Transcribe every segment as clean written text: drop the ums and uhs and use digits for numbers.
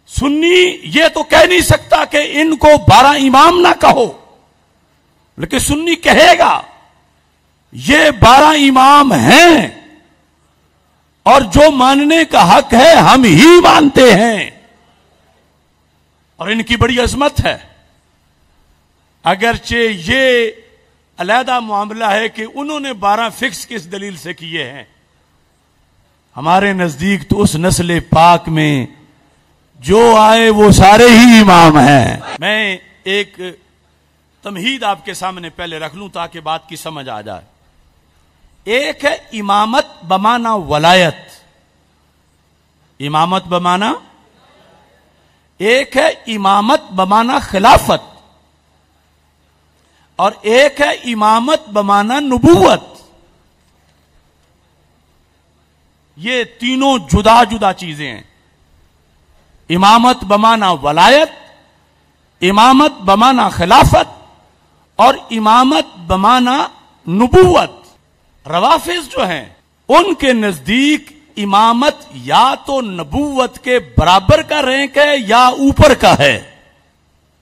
سنی یہ تو کہہ نہیں سکتا کہ ان کو 12 امام نہ کہو، لیکن سنی کہے گا یہ 12 امام ہیں اور جو ماننے کا حق ہے ہم ہی مانتے ہیں، اور ان کی بڑی عظمت ہے۔ اگرچہ یہ علیحدہ معاملہ ہے کہ انہوں نے 12 فکس کس دلیل سے کیے ہیں، ہمارے نزدیک تو اس نسل پاک میں جو آئے وہ سارے ہی امام ہیں۔ میں ایک تمہید آپ کے سامنے پہلے رکھ لوں تاکہ بات کی سمجھ آ جائے۔ ایک ہے امامت بمانا ولایت، امامت بمانا، ایک ہے امامت بمانا خلافت، اور ایک ہے امامت بمانا نبوت۔ یہ تینوں جدا جدا چیزیں ہیں۔ امامت بمانا ولایت، امامت بمانا خلافت، اور امامت بمانا نبوت۔ روافض جو ہیں ان کے نزدیک امامت یا تو نبوت کے برابر کا رینک ہے یا اوپر کا ہے۔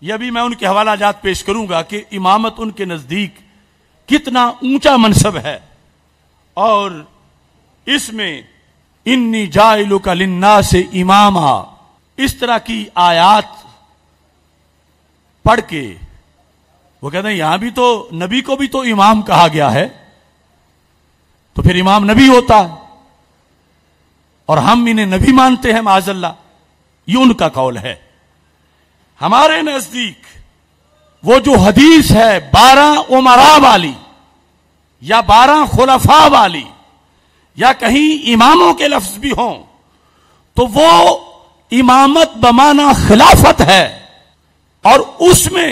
یہ بھی میں ان کے حوالہ جات پیش کروں گا کہ امامت ان کے نزدیک کتنا اونچا منصب ہے، اور اس میں انی جاعلک للناس اماما، اس طرح کی آیات پڑھ کے وہ کہتے ہیں یہاں بھی تو نبی کو بھی تو امام کہا گیا ہے، تو پھر امام نبی ہوتا ہے، اور ہم انہیں نبی مانتے ہیں معاذ اللہ۔ یہ ان کا قول ہے۔ ہمارے نزدیک وہ جو حدیث ہے 12 امراء والی یا 12 خلفاء والی، یا کہیں اماموں کے لفظ بھی ہوں، تو وہ امامت بمانا خلافت ہے، اور اس میں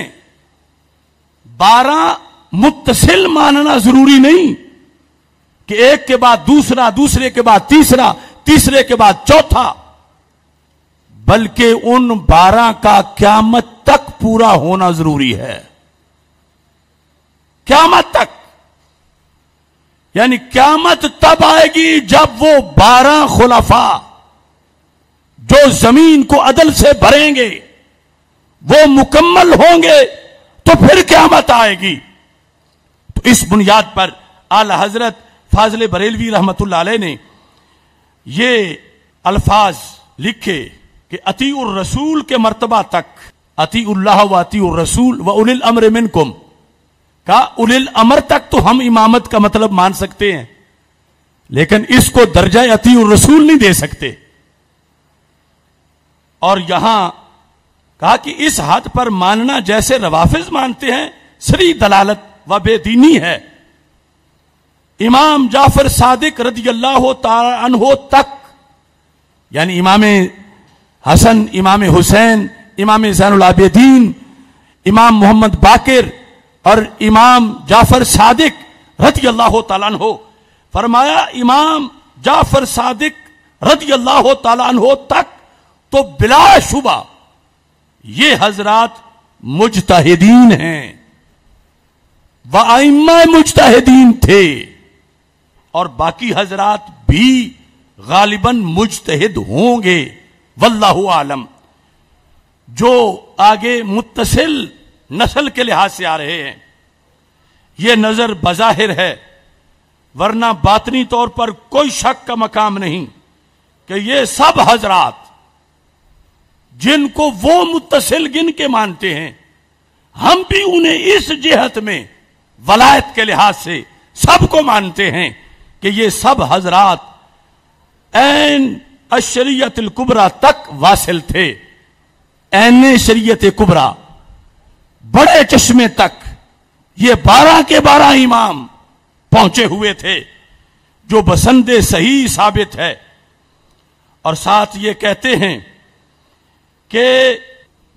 12 متصل ماننا ضروری نہیں کہ ایک کے بعد دوسرا، دوسرے کے بعد تیسرا، تیسرے کے بعد چوتھا، بلکہ ان 12 کا قیامت تک پورا ہونا ضروری ہے۔ قیامت تک، یعنی قیامت تب آئے گی جب وہ 12 خلفاء جو زمین کو عدل سے بھریں گے وہ مکمل ہوں گے، تو پھر قیامت آئے گی۔ تو اس بنیاد پر اعلی حضرت فاضل بریلوی رحمت اللہ علیہ نے یہ الفاظ لکھے کہ اطیع الرسول کے مرتبہ تک، اطیع اللہ و اطیع الرسول و اولی الامر منکم کا اولی الامر تک تو ہم امامت کا مطلب مان سکتے ہیں، لیکن اس کو درجہ اطیع الرسول نہیں دے سکتے۔ اور یہاں کہا کہ اس حد پر ماننا جیسے روافض مانتے ہیں سری دلالت و بے دینی ہے۔ امام جعفر صادق رضی اللہ تعالی عنہ تک، یعنی امام حسن، امام حسین، امام زین العابدین، امام محمد باقر اور امام جعفر صادق رضی اللہ تعالیٰ عنہ، فرمایا امام جعفر صادق رضی اللہ تعالیٰ عنہ تک تو بلا شبہ یہ حضرات مجتہدین ہیں، وائمہ مجتہدین تھے، اور باقی حضرات بھی غالباً مجتہد ہوں گے، واللہ عالم۔ جو آگے متصل نسل کے لحاظ سے آ رہے ہیں، یہ نظر بظاہر ہے، ورنہ باطنی طور پر کوئی شک کا مقام نہیں کہ یہ سب حضرات جن کو وہ متصل گن کے مانتے ہیں، ہم بھی انہیں اس جہت میں ولایت کے لحاظ سے سب کو مانتے ہیں کہ یہ سب حضرات این الشریعت الکبریٰ تک واصل تھے، این شریعت کبریٰ، بڑے چشمے تک یہ 12 کے 12 امام پہنچے ہوئے تھے، جو بسند صحیح ثابت ہے۔ اور ساتھ یہ کہتے ہیں کہ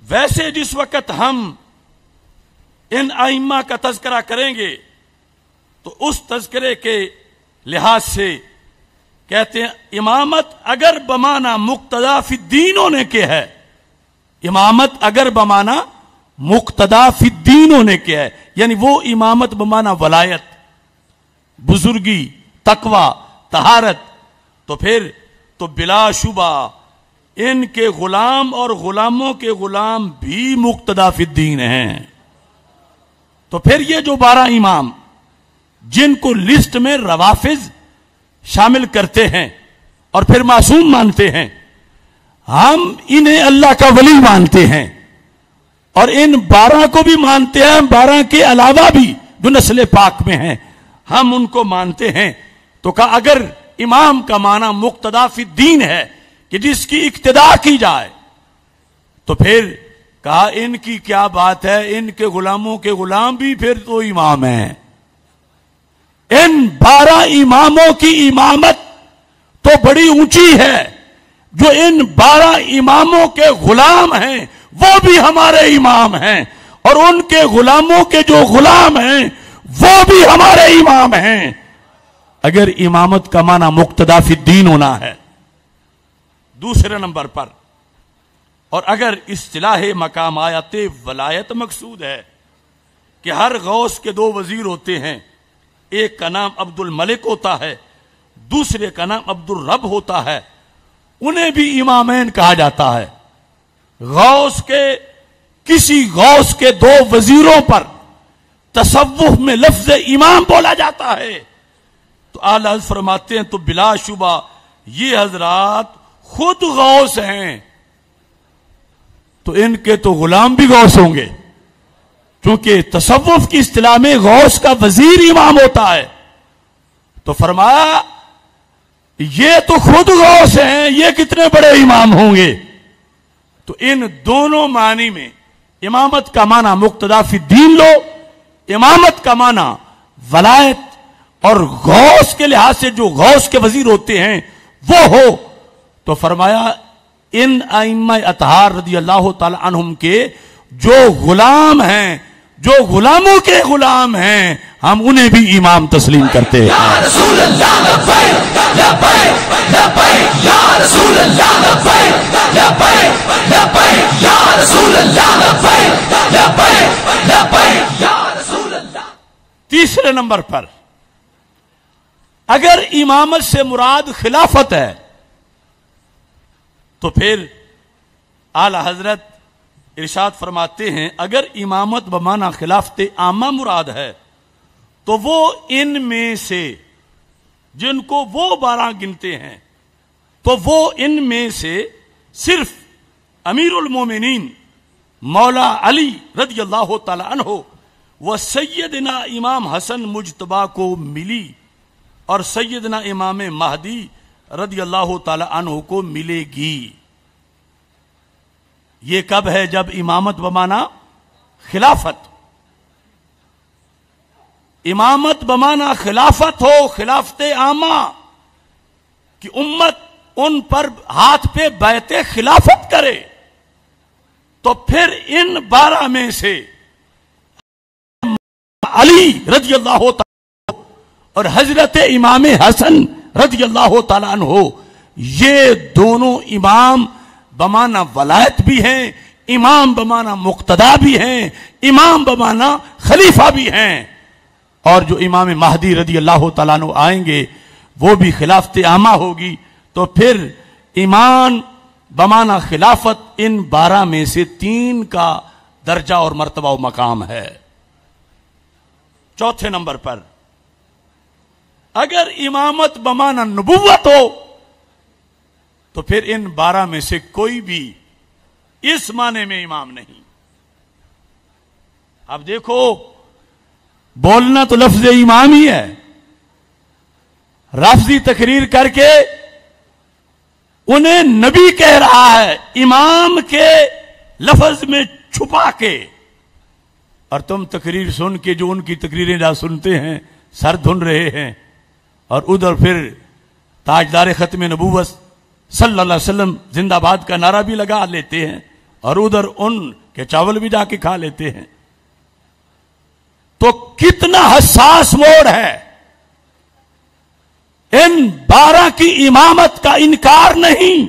ویسے جس وقت ہم ان ائمہ کا تذکرہ کریں گے تو اس تذکرے کے لحاظ سے کہتے ہیں امامت اگر بمانا مقتدا فی الدین ہونے کے ہے، امامت اگر بمانا مقتدا فی الدین ہونے کے ہے، یعنی وہ امامت بمانا ولایت، بزرگی، تقوی، طہارت، تو پھر تو بلا شبہ ان کے غلام اور غلاموں کے غلام بھی مقتدا فی الدین ہیں. تو پھر یہ جو 12 امام جن کو لسٹ میں روافض شامل کرتے ہیں اور پھر معصوم مانتے ہیں، ہم انہیں اللہ کا ولی مانتے ہیں اور ان 12 کو بھی مانتے ہیں، 12 کے علاوہ بھی جو نسل پاک میں ہیں ہم ان کو مانتے ہیں. تو کہا اگر امام کا معنی مقتدا فی الدین ہے کہ جس کی اقتداء کی جائے، تو پھر کہا ان کی کیا بات ہے، ان کے غلاموں کے غلام بھی پھر تو امام ہیں. ان 12 اماموں کی امامت تو بڑی اونچی ہے، جو ان 12 اماموں کے غلام ہیں وہ بھی ہمارے امام ہیں، اور ان کے غلاموں کے جو غلام ہیں وہ بھی ہمارے امام ہیں. اگر امامت کا معنی مقتدا فی الدین ہونا ہے. دوسرے نمبر پر، اور اگر اصطلاح مقام آیت ولایت مقصود ہے کہ ہر غوث کے 2 وزیر ہوتے ہیں، ایک کا نام عبد الملک ہوتا ہے، دوسرے کا نام عبد الرب ہوتا ہے، انہیں بھی امامین کہا جاتا ہے. غوث کے کسی غوث کے 2 وزیروں پر تصوف میں لفظ امام بولا جاتا ہے. تو اعلی حضرت فرماتے ہیں تو بلا شبہ یہ حضرات خود غوث ہیں، تو ان کے تو غلام بھی غوث ہوں گے، کیونکہ تصوف کی اصطلاح میں غوث کا وزیر امام ہوتا ہے. تو فرمایا یہ تو خود غوث ہیں، یہ کتنے بڑے امام ہوں گے. تو ان دونوں معنی میں امامت کا معنی مقتدا فی الدین لو، امامت کا معنی ولایت اور غوث کے لحاظ سے جو غوث کے وزیر ہوتے ہیں وہ ہو. تو فرمایا ان ائمہ اطہار رضی اللہ تعالی عنہم کے جو غلام ہیں، جو غلاموں کے غلام ہیں، ہم انہیں بھی امام تسلیم کرتے ہیں. یا رسول اللہ لبیک لبیک لبیک یا رسول اللہ لبیک لبیک لبیک یا رسول اللہ لبیک لبیک لبیک یا رسول اللہ. تیسرے نمبر پر، اگر امامت سے مراد خلافت ہے تو پھر اعلی حضرت ارشاد فرماتے ہیں اگر امامت بمعنی خلافت عامہ مراد ہے تو وہ ان میں سے جن کو وہ 12 گنتے ہیں، تو وہ ان میں سے صرف امیر المومنین مولا علی رضی اللہ تعالی عنہ و سیدنا امام حسن مجتبی کو ملی اور سیدنا امام مہدی رضی اللہ تعالی عنہ کو ملے گی. یہ کب ہے؟ جب امامت بمعنی خلافت، امامت بمعنی خلافت ہو، خلافت عامہ کہ امت ان پر ہاتھ پہ بیعت خلافت کرے. تو پھر ان 12 میں سے علی رضی اللہ تعالی اور حضرت امام حسن رضی اللہ تعالیٰ عنہ، یہ دونوں امام بمعنی ولایت بھی ہیں، امام بمعنی مقتدا بھی ہیں، امام بمعنی خلیفہ بھی ہیں. اور جو امام مہدی رضی اللہ تعالیٰ عنہ آئیں گے وہ بھی خلافت عامہ ہوگی. تو پھر ایمان بمعنی خلافت ان 12 میں سے 3 کا درجہ اور مرتبہ و مقام ہے. چوتھے نمبر پر، اگر امامت بمعنی نبوت ہو تو پھر ان 12 میں سے کوئی بھی اس معنی میں امام نہیں. اب دیکھو، بولنا تو لفظ امام ہی ہے، لفظی تقریر کر کے انہیں نبی کہہ رہا ہے امام کے لفظ میں چھپا کے، اور تم تقریر سن کے جو ان کی تقریریں جہاں سنتے ہیں سر دھن رہے ہیں، اور ادھر پھر تاجدار ختم نبوت صلی اللہ علیہ وسلم زندہ باد کا نعرہ بھی لگا لیتے ہیں، اور ادھر ان کے چاول بھی جا کے کھا لیتے ہیں. تو کتنا حساس موڑ ہے. ان 12 کی امامت کا انکار نہیں،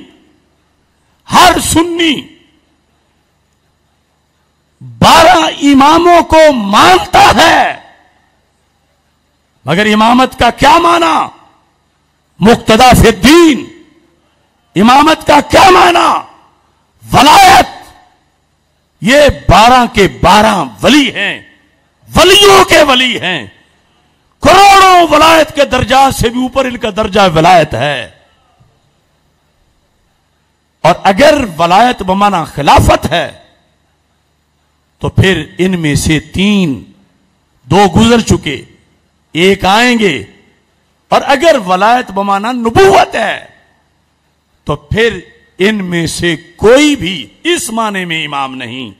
ہر سنی 12 اماموں کو مانتا ہے، مگر امامت کا کیا معنی؟ مقتدا فی الدین. امامت کا کیا معنی؟ ولایت. یہ 12 کے 12 ولی ہیں، ولیوں کے ولی ہیں. کروڑوں ولایت کے درجات سے بھی اوپر ان کا درجہ ولایت ہے. اور اگر ولایت بمانا خلافت ہے تو پھر ان میں سے 2 گزر چکے، 1 آئیں گے. اور اگر ولایت بمانا نبوت ہے تو پھر ان میں سے کوئی بھی اس معنی میں امام نہیں،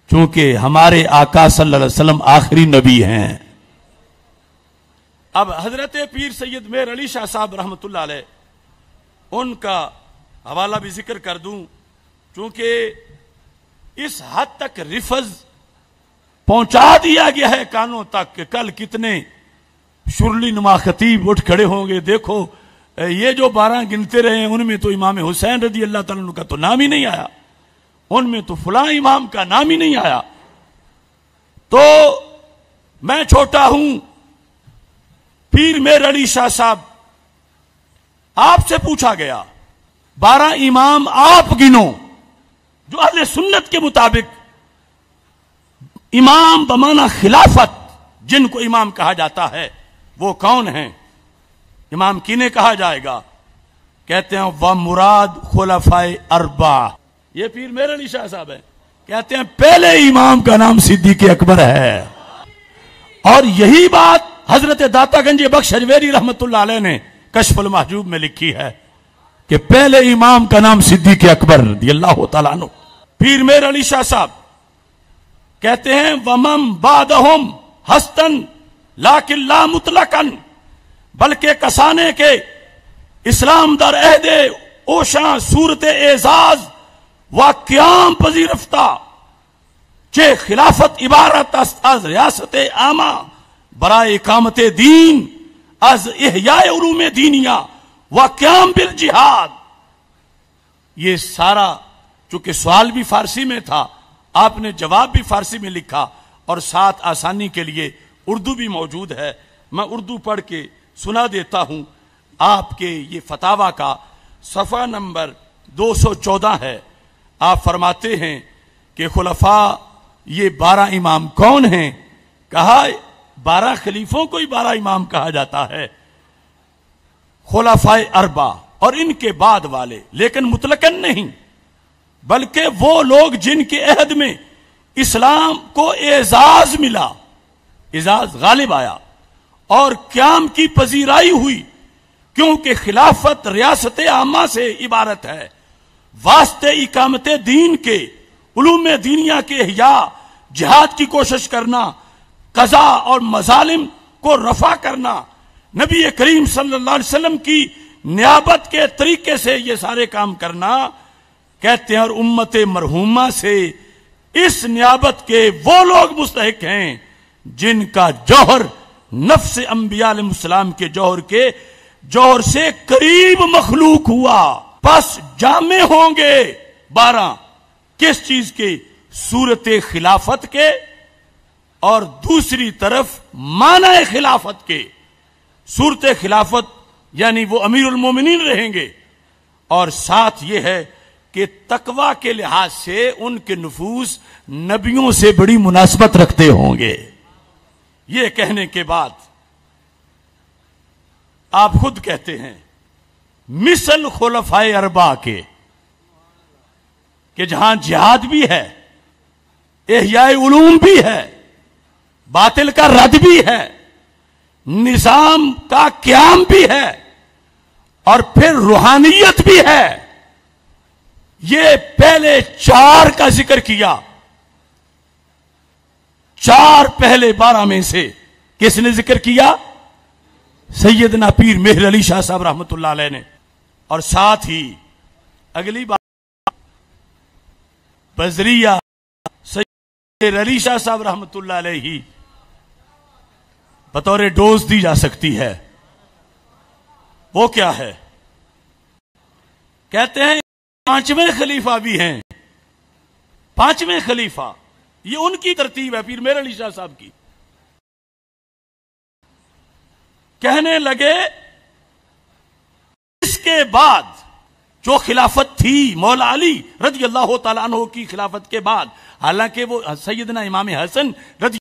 چونکہ ہمارے آقا صلی اللہ علیہ وسلم آخری نبی ہیں. اب حضرت پیر سید مہر علی شاہ صاحب رحمۃ اللہ علیہ، ان کا حوالہ بھی ذکر کر دوں، چونکہ اس حد تک رفض پہنچا دیا گیا ہے کانوں تک کہ کل کتنے شرلی نما خطیب اٹھ کھڑے ہوں گے. دیکھو یہ جو 12 گنتے رہے ہیں ان میں تو امام حسین رضی اللہ تعالیٰ عنہ کا تو نام ہی نہیں آیا، ان میں تو فلاں امام کا نام ہی نہیں آیا. تو میں چھوٹا ہوں، پیر مہر علی شاہ صاحب، آپ سے پوچھا گیا 12 امام آپ گنو جو اہل سنت کے مطابق امام بمانا خلافت جن کو امام کہا جاتا ہے وہ کون ہیں؟ امام کینے کہا جائے گا؟ کہتے ہیں وَمُرَاد خُلَفَائِ اربع. یہ پیر مہر علی شاہ صاحب ہیں، کہتے ہیں پہلے امام کا نام صدیق اکبر ہے. اور یہی بات حضرت داتا گنج بخش اجمیری رحمت اللہ علیہ نے کشف المحجوب میں لکھی ہے کہ پہلے امام کا نام صدیق اکبر رضی اللہ تعالیٰ عنہ. پیر مہر علی شاہ صاحب کہتے ہیں وَمَن بَعْدَهُمْ حَسْتًا لَكِنْ لَا مُطْلَقًا، بلکہ کسانے کے اسلام در عہد اوشاں صورت اعزاز و قیام پذیرفتہ چہ خلافت عبارت از ریاست عامہ برائے اقامت دین از احیاء علوم دینیہ و قیام بالجہاد. یہ سارا چونکہ سوال بھی فارسی میں تھا، آپ نے جواب بھی فارسی میں لکھا اور ساتھ آسانی کے لیے اردو بھی موجود ہے. میں اردو پڑھ کے سنا دیتا ہوں. آپ کے یہ فتاوی کا صفحہ نمبر 214 ہے. آپ فرماتے ہیں کہ خلفاء یہ 12 امام کون ہیں؟ کہا 12 خلیفوں کو ہی 12 امام کہا جاتا ہے، خلفاء اربع اور ان کے بعد والے، لیکن مطلقاً نہیں، بلکہ وہ لوگ جن کے عہد میں اسلام کو اعزاز ملا، اعزاز غالب آیا اور قیام کی پذیرائی ہوئی، کیونکہ خلافت ریاست عامہ سے عبارت ہے. واسطے اقامت دین کے علوم دینیہ کے احیاء، جہاد کی کوشش کرنا، قضاء اور مظالم کو رفع کرنا، نبی کریم صلی اللہ علیہ وسلم کی نیابت کے طریقے سے یہ سارے کام کرنا. کہتے ہیں اور امت مرحومہ سے اس نیابت کے وہ لوگ مستحق ہیں جن کا جوہر نفس انبیاء علیہ السلام کے جوہر سے قریب مخلوق ہوا. پس جامع ہوں گے 12 کس چیز کے؟ صورت خلافت کے، اور دوسری طرف معنی خلافت کے. صورت خلافت یعنی وہ امیر المومنین رہیں گے، اور ساتھ یہ ہے کہ تقوی کے لحاظ سے ان کے نفوس نبیوں سے بڑی مناسبت رکھتے ہوں گے. یہ کہنے کے بعد آپ خود کہتے ہیں مثل خلفاء اربع کے کہ جہاں جہاد بھی ہے، احیاء علوم بھی ہے، باطل کا رد بھی ہے، نظام کا قیام بھی ہے، اور پھر روحانیت بھی ہے. یہ پہلے 4 کا ذکر کیا. 4 پہلے 12 میں سے کس نے ذکر کیا؟ سیدنا پیر مہر علی شاہ صاحب رحمت اللہ علیہ نے. اور ساتھ ہی اگلی بات بذریعہ سید علی شاہ صاحب رحمت اللہ علیہ ہی بطور ڈوز دی جا سکتی ہے. وہ کیا ہے؟ کہتے ہیں 5ویں خلیفہ بھی ہیں. 5ویں خلیفہ یہ ان کی ترتیب ہے پیر مہر علی شاہ صاحب کی. کہنے لگے اس کے بعد جو خلافت تھی مولا علی رضی اللہ تعالیٰ عنہ کی خلافت کے بعد، حالانکہ وہ سیدنا امام حسن رضی